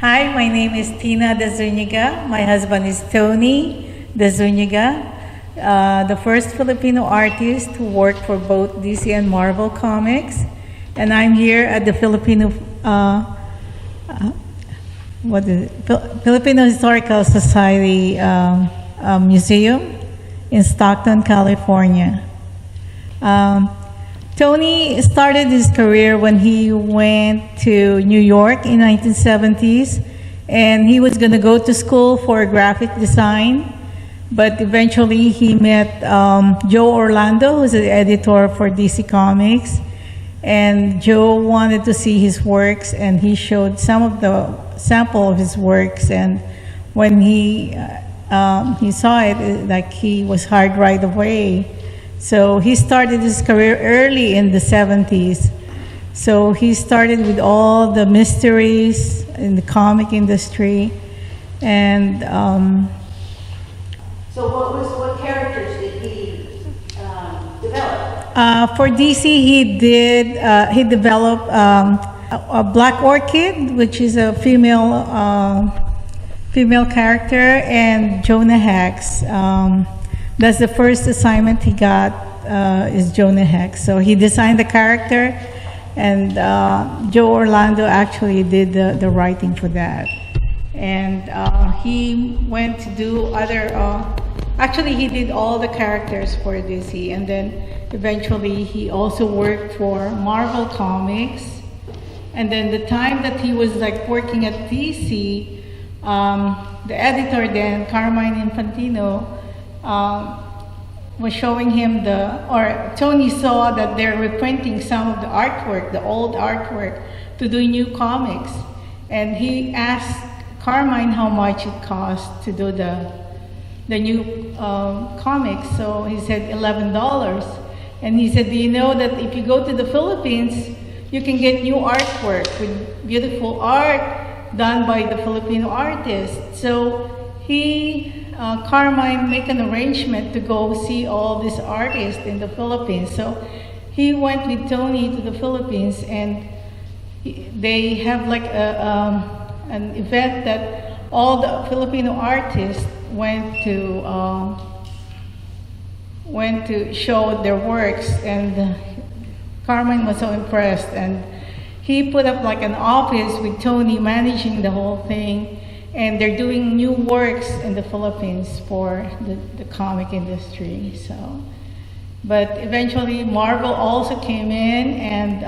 Hi, my name is Tina deZuniga. My husband is Tony deZuniga, the first Filipino artist to work for both DC and Marvel Comics. And I'm here at the Filipino Filipino Historical Society Museum in Stockton, California. Tony started his career when he went to New York in 1970s, and he was going to go to school for graphic design, but eventually he met Joe Orlando, who's the editor for DC Comics, and Joe wanted to see his works, and he showed some of the sample of his works, and when he saw it, like, he was hired right away. So he started his career early in the 70s. So he started with all the mysteries in the comic industry. And so what characters did he develop? For DC, he developed a Black Orchid, which is a female character, and Jonah Hex. That's the first assignment he got, is Jonah Hex. So he designed the character, and Joe Orlando actually did the writing for that. And he went to do other, actually he did all the characters for DC, and then eventually he also worked for Marvel Comics. And then the time that he was like working at DC, the editor then, Carmine Infantino, was showing him Tony saw that they're reprinting some of the artwork, the old artwork, to do new comics. And he asked Carmine how much it cost to do the new comics. So he said $11. And he said, do you know that if you go to the Philippines, you can get new artwork with beautiful art done by the Filipino artists. So Carmine make an arrangement to go see all these artists in the Philippines. So he went with Tony to the Philippines, and they have like an event that all the Filipino artists went to show their works, and Carmine was so impressed, and he put up like an office with Tony managing the whole thing. And they're doing new works in the Philippines for the comic industry. So, but eventually Marvel also came in and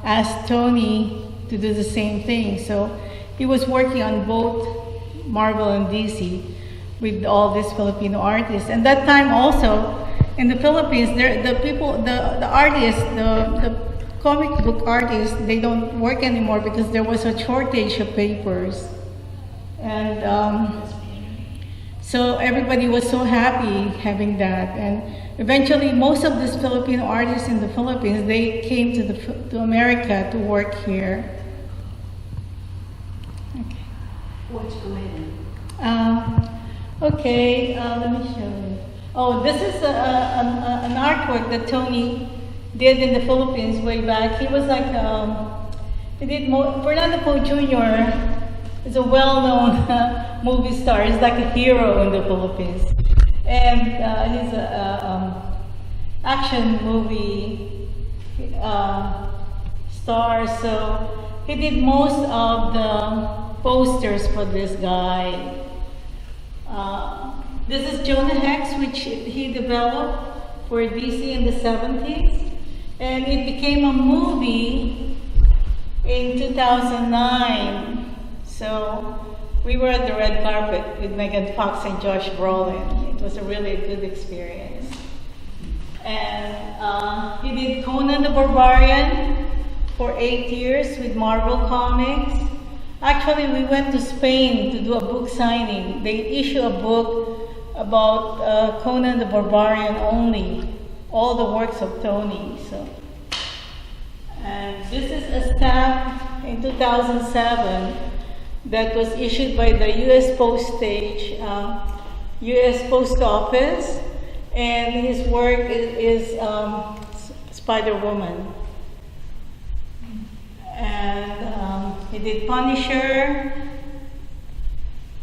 asked Tony to do the same thing. So he was working on both Marvel and DC with all these Filipino artists. And that time also in the Philippines, the comic book artists, they don't work anymore because there was a shortage of papers. And so everybody was so happy having that. And eventually, most of these Filipino artists in the Philippines, they came to America to work here. Okay. What's going on? Let me show you. Oh, this is an artwork that Tony did in the Philippines way back. He was like, he did Fernando Poe Jr. is a well-known movie star. He's like a hero in the Philippines. And he's an action movie star. So he did most of the posters for this guy. This is Jonah Hex, which he developed for DC in the 70s. And it became a movie in 2009. So we were at the red carpet with Megan Fox and Josh Brolin. It was a really good experience. And he did Conan the Barbarian for 8 years with Marvel Comics. Actually, we went to Spain to do a book signing. They issue a book about Conan the Barbarian only, all the works of Tony. So, and this is a stamp in 2007 that was issued by the U.S. Postage, U.S. Post Office, and his work is Spider-Woman. And He did Punisher,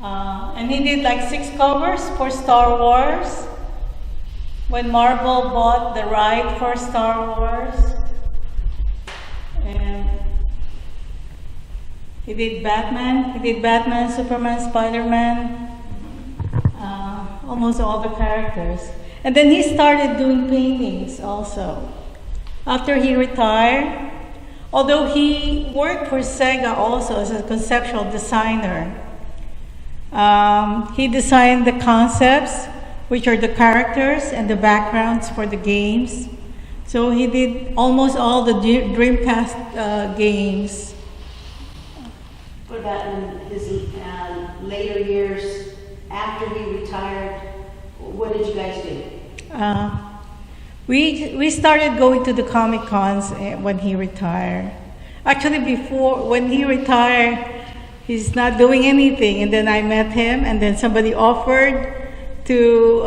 and he did like 6 covers for Star Wars. When Marvel bought the right for Star Wars, and he did Batman. He did Batman, Superman, Spider-Man, almost all the characters. And then he started doing paintings also. After he retired, although he worked for Sega also as a conceptual designer, he designed the concepts, which are the characters and the backgrounds for the games. So he did almost all the Dreamcast games. What about in his later years after he retired? What did you guys do? We started going to the Comic Cons when he retired. Actually, when he retired, he's not doing anything. And then I met him, and then somebody offered to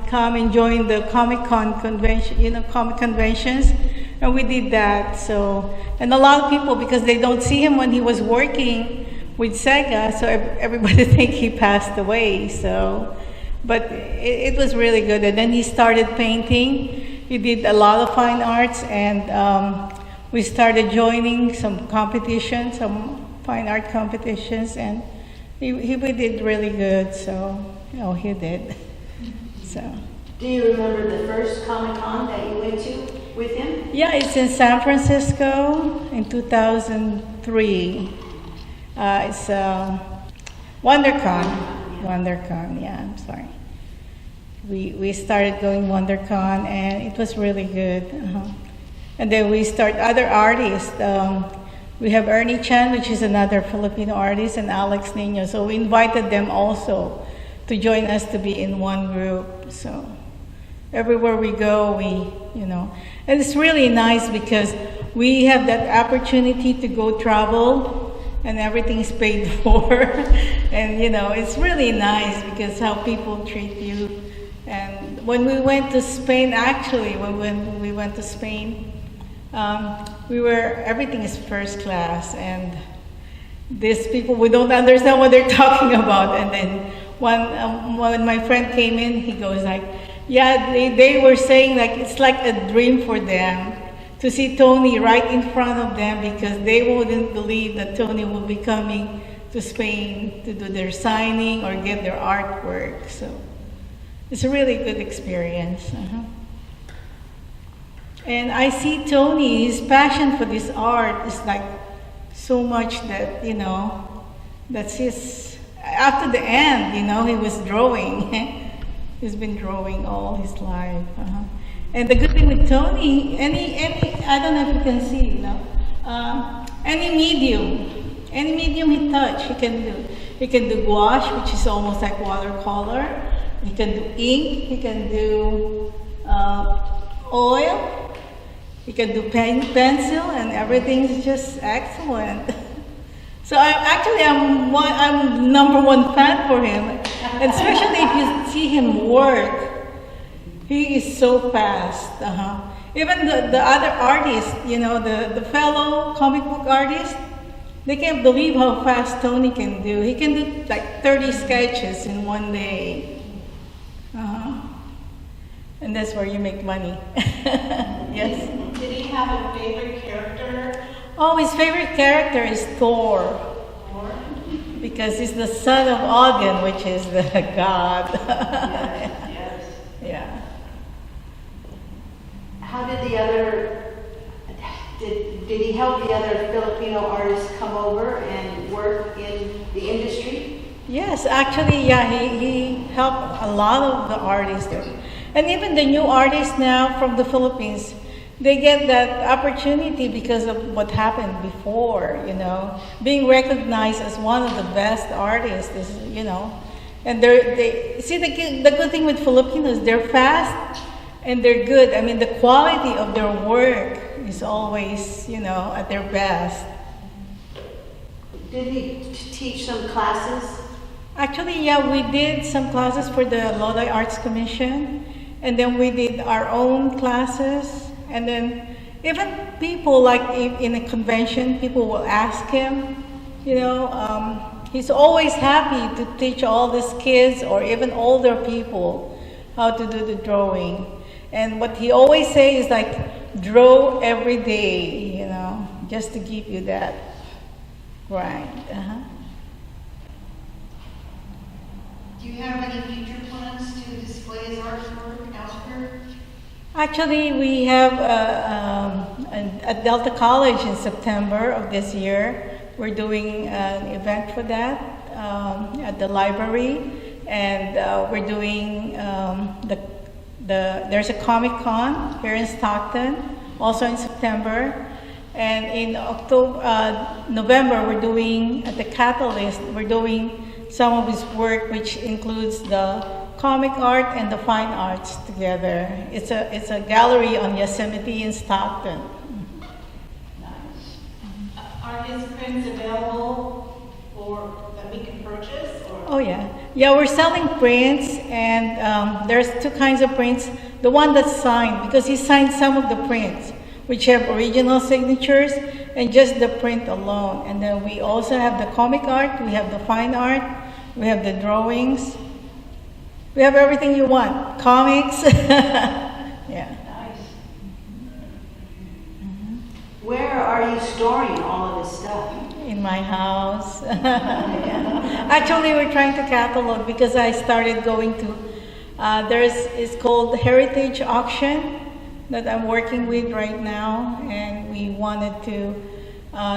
come and join the Comic-Con convention, comic conventions, and we did that. So, and a lot of people, because they don't see him when he was working with Sega, so everybody think he passed away. So, but it was really good. And then he started painting. He did a lot of fine arts, and we started joining some competitions, some fine art competitions, and he did really good. So. He did. So. Do you remember the first Comic-Con that you went to with him? Yeah, it's in San Francisco in 2003. It's WonderCon. WonderCon, yeah, I'm sorry. We started going WonderCon, and it was really good. And then we start other artists. We have Ernie Chan, which is another Filipino artist, and Alex Nino. So we invited them also to join us to be in one group. So everywhere we go, and it's really nice because we have that opportunity to go travel, and everything is paid for. And it's really nice because how people treat you. And when we went to Spain, actually, when we went to Spain, everything is first class, and these people, we don't understand what they're talking about. And then when my friend came in, he goes like, yeah, they were saying like it's like a dream for them to see Tony right in front of them, because they wouldn't believe that Tony will be coming to Spain to do their signing or get their artwork. So it's a really good experience. And I see Tony, his passion for this art is like so much that, that's his. After the end, he was drawing. He's been drawing all his life. And the good thing with Tony, I don't know if you can see, any medium he touch, he can do. He can do gouache, which is almost like watercolor. He can do ink. He can do oil. He can do pencil, and everything is just excellent. So I'm #1 fan for him, and especially if you see him work, he is so fast. Even the other artists, the fellow comic book artists, they can't believe how fast Tony can do. He can do like 30 sketches in one day. And that's where you make money. Yes. Did he have a favorite character? Oh, his favorite character is Thor. Because he's the son of Odin, which is the god. Yes. Yeah. How did did he help the other Filipino artists come over and work in the industry? Yes, actually, yeah, he helped a lot of the artists there. And even the new artists now from the Philippines, they get that opportunity because of what happened before, being recognized as one of the best artists is, and they see the good thing with Filipinos, they're fast and they're good. I mean, the quality of their work is always, at their best. Did he teach some classes? Actually, yeah, we did some classes for the Lodi Arts Commission, and then we did our own classes. And then even people like in a convention, people will ask him He's always happy to teach all these kids or even older people how to do the drawing. And what he always says is like, draw every day, just to give you that grind. Do you have any future plans to display his artwork elsewhere? Actually, we have at Delta College in September of this year. We're doing an event for that at the library, and we're doing there's a Comic-Con here in Stockton, also in September, and in November we're doing at the Catalyst. We're doing some of his work, which includes the comic art and the fine arts together. It's a gallery on Yosemite in Stockton. Are his prints available that we can purchase? Oh yeah, we're selling prints, and there's two kinds of prints. The one that's signed, because he signed some of the prints, which have original signatures, and just the print alone. And then we also have the comic art, we have the fine art, we have the drawings. We have everything you want. Comics. Yeah. Nice. Where are you storing all of this stuff? In my house. Actually, we're trying to catalog because I started going to, it's called Heritage Auction that I'm working with right now, and we wanted to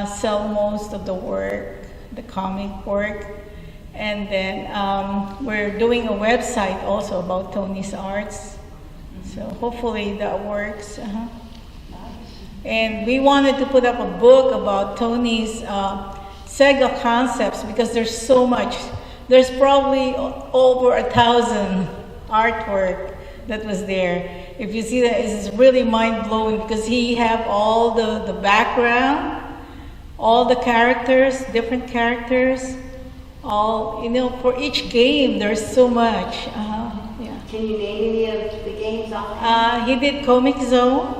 sell most of the work, the comic work. And then we're doing a website also about Tony's arts. So hopefully that works. And we wanted to put up a book about Tony's Sega concepts because there's so much. There's probably over 1,000 artwork that was there. If you see that, it's really mind-blowing because he have all the background, all the characters, different characters. All, for each game, there's so much. Yeah. Can you name any of the games offhand? He did Comic Zone,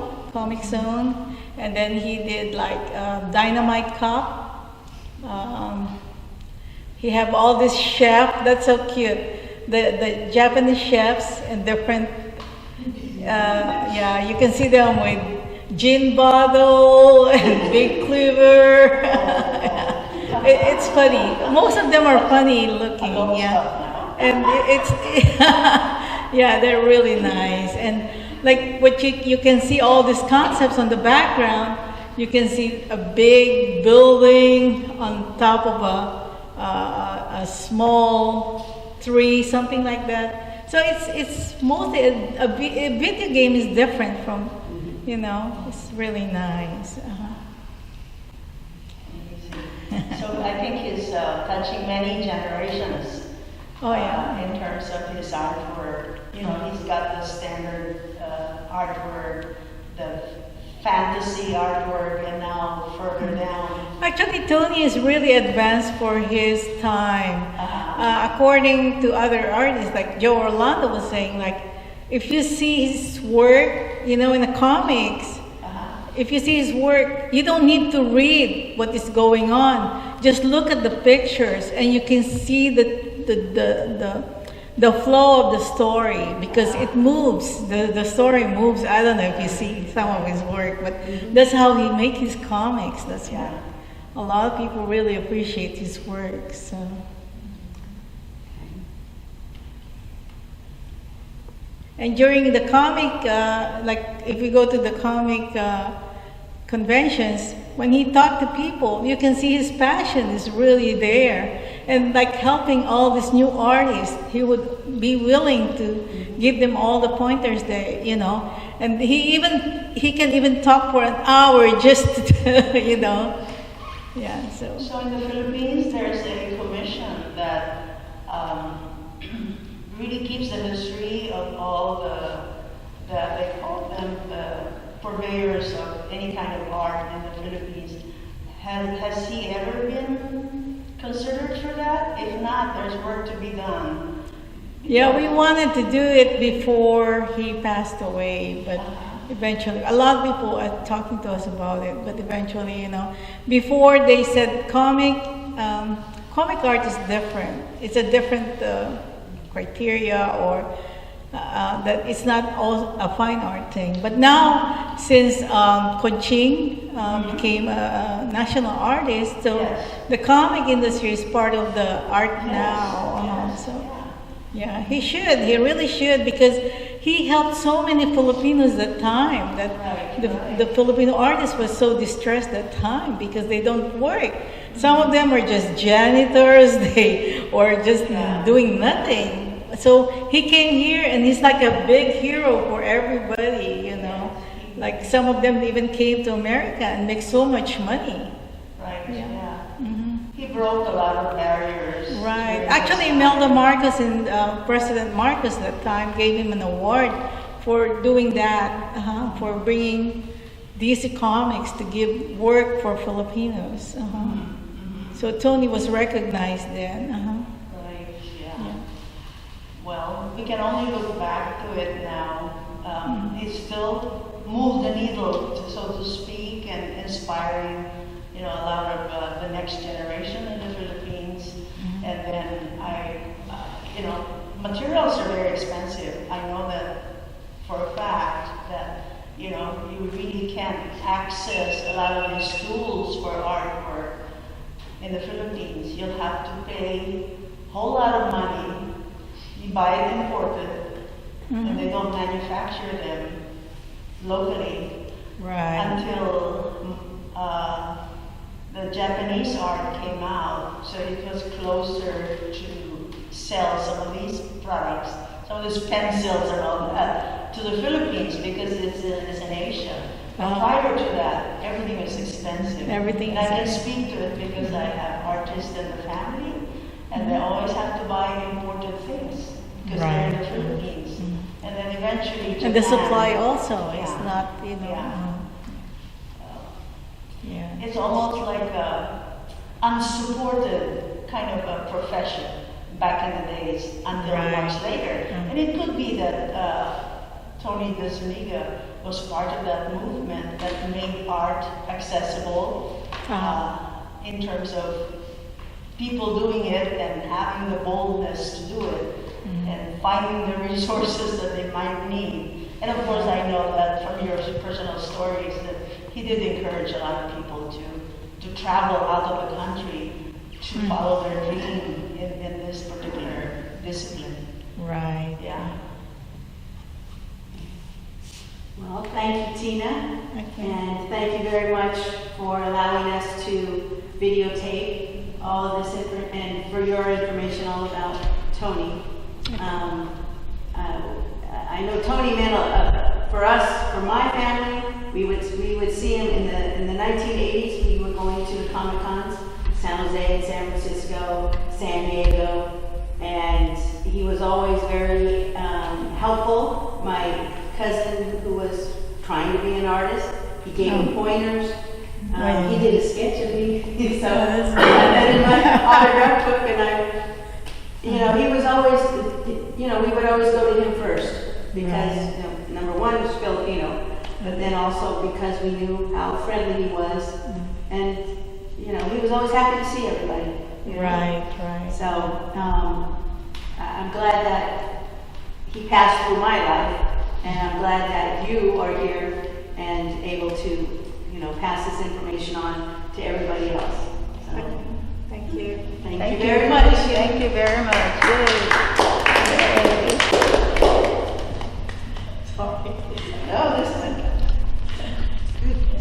and then he did like Dynamite Cop. He have all this chef. That's so cute. The Japanese chefs and different. You can see them with gin bottle and big cleaver. It's funny. Most of them are funny looking, and they're really nice. And like what you can see all these concepts on the background. You can see a big building on top of a small tree, something like that. So it's mostly a video game is different from, it's really nice. So I think he's touching many generations. Oh yeah. In terms of his artwork, he's got the standard artwork, the fantasy artwork, and now further down. Actually, Tony is really advanced for his time. According to other artists, like Joe Orlando was saying, like if you see his work, in the comics. If you see his work, you don't need to read what is going on. Just look at the pictures, and you can see the flow of the story because it moves. The story moves. I don't know if you see some of his work, but that's how he makes his comics. That's why a lot of people really appreciate his work. So. And during the comic, like if you go to the comic conventions, when he talked to people, you can see his passion is really there. And like helping all these new artists, he would be willing to give them all the pointers there, And he can even talk for an hour just to, Yeah, so. So in the Philippines, there's a commission that really keeps the history of all they call them purveyors of any kind of art in the Philippines. Has he ever been considered for that? If not, there's work to be done. Yeah, we wanted to do it before he passed away, but eventually, a lot of people are talking to us about it, but eventually, before they said comic, comic art is different. It's a different criteria, or that it's not all a fine art thing. But now, since Conching became a national artist, so Yes. the comic industry is part of the art now. Yes. So yeah, he should. He really should, because he helped so many Filipinos that time. That the Filipino artists was so distressed that time because they don't work. Some of them are just janitors, or just doing nothing. So he came here, and he's like a big hero for everybody, you know. Like some of them even came to America and make so much money. Right, Yeah. yeah. Mhm. He broke a lot of barriers. Right. during Actually, his time. Imelda Marcos and President Marcos that time gave him an award for doing that, for bringing DC Comics to give work for Filipinos. So Tony was recognized then. Right, yeah. Yeah. Well, we can only look back to it now. It still moved the needle, so to speak, and inspiring, a lot of the next generation in the Philippines. And then materials are very expensive. I know that for a fact that, you really can't access a lot of these tools for artwork in the Philippines. You'll have to pay a whole lot of money. You buy it imported, and they don't manufacture them locally Right. until the Japanese art came out. So it was closer to sell some of these products, some of these pencils and all that, to the Philippines because it's in Asia. But prior to that, everything was expensive. Everything and I can is speak to it because I have artists in the family, and they always have to buy imported things because they're in the Philippines. And then eventually Japan. And the supply also is Yeah. not, Yeah. yeah. It's almost like a unsupported kind of a profession back in the days until Right. much later. And it could be that Tony deZuniga was part of that movement that made art accessible in terms of people doing it and having the boldness to do it and finding the resources that they might need. And of course, I know that from your personal stories that he did encourage a lot of people to travel out of the country to follow their dream in this particular discipline. Right. Yeah. Well, thank you, Tina. Okay. And thank you very much for allowing us to videotape all of this and for your information all about Tony. I know Tony meant for us, for my family. We would see him in the 1980s. We were going to the Comic Cons, San Jose and San Francisco, San Diego, and he was always very helpful. My cousin, who was trying to be an artist, he gave me pointers. He did a sketch of me, so I had that in my autograph book, and he was always, we would always go to him first because number one, he was Filipino, but then also because we knew how friendly he was, and he was always happy to see everybody. Right. So I'm glad that he passed through my life, and I'm glad that you are here and able to, pass this information on to everybody else. So, Thank you. thank you very much. Thank you very much. Yay. No, this is